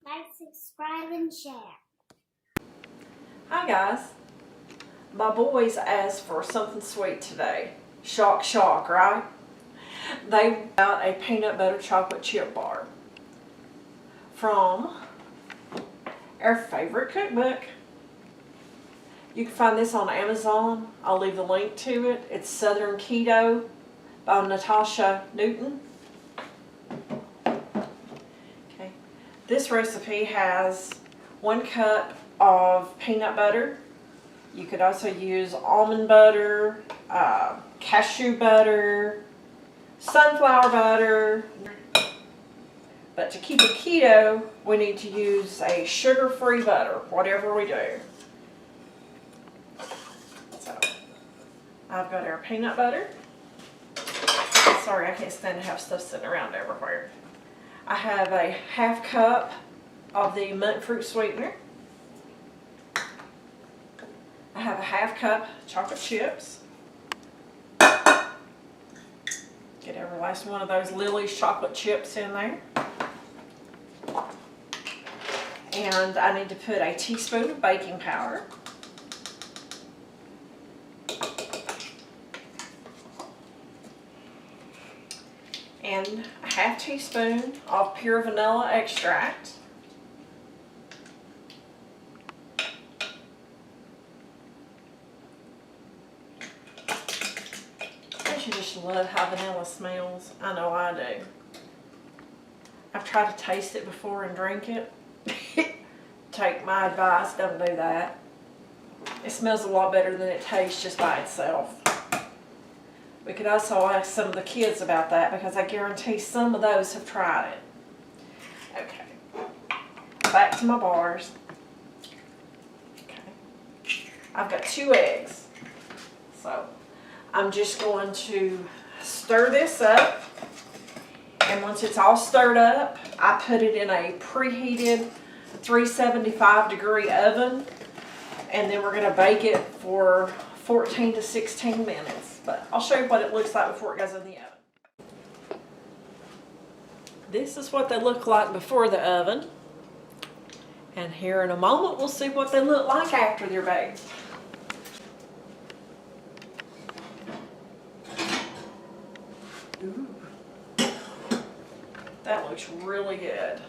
Like, subscribe, and share. Hi guys. My boys asked for something sweet today. Shock, shock, right? They got a peanut butter chocolate chip bar from our favorite cookbook. You can find this on Amazon. I'll leave the link to it. It's Southern Keto by Natasha Newton. Okay. This recipe has 1 cup of peanut butter. You could also use almond butter, cashew butter, sunflower butter. But to keep it keto, we need to use a sugar-free butter, whatever we do. So, I've got our peanut butter. Sorry, I can't stand to have stuff sitting around everywhere. I have a 1/2 cup of the monkfruit sweetener. I have a 1/2 cup chocolate chips. Get every last one of those Lily's chocolate chips in there. And I need to put a teaspoon of baking powder. And a 1/2 teaspoon of pure vanilla extract. Don't you just love how vanilla smells? I know I do. I've tried to taste it before and drink it. Take my advice, don't do that. It smells a lot better than it tastes just by itself. We could also ask some of the kids about that because I guarantee some of those have tried it. Okay, back to my bars. Okay, I've got 2 eggs. So I'm just going to stir this up. And once it's all stirred up, I put it in a preheated 375-degree oven. And then we're going to bake it for 14 to 16 minutes. But I'll show you what it looks like before it goes in the oven. This is what they look like before the oven. And here in a moment, we'll see what they look like after they're baked. Ooh. That looks really good.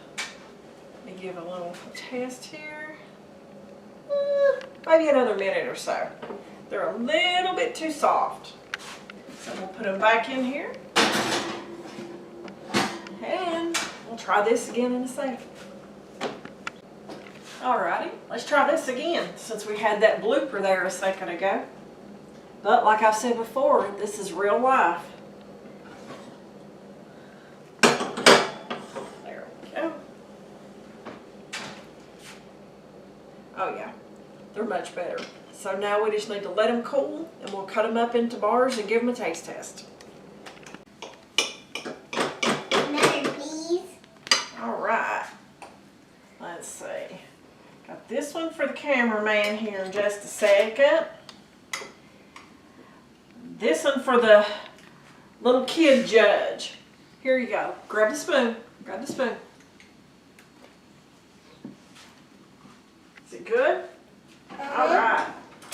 Let me give a little test here. Maybe another minute or so. They're a little bit too soft. So we'll put them back in here. And we'll try this again in a second. Alrighty, let's try this again since we had that blooper there a second ago. But like I've said before, this is real life. There we go. Oh yeah, they're much better. So now we just need to let them cool and we'll cut them up into bars and give them a taste test. Another, please. Alright, let's see. Got this one for the cameraman here in just a second. This one for the little kid judge. Here you go. Grab the spoon. Grab the spoon. Is it good? Alright.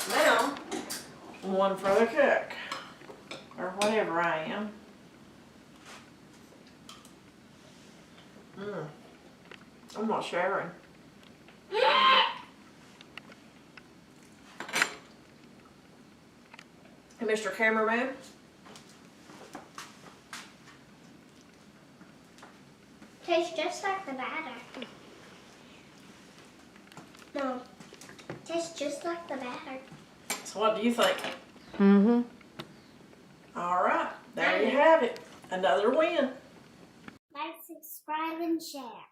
Now, one for the cook. Or whatever I am. I'm not sharing. Hey, Mr. Cameraman. Tastes just like the batter. No. Tastes just like the batter. So what do you think? Mm-hmm. All right, there you have it. Another win. Like, subscribe, and share.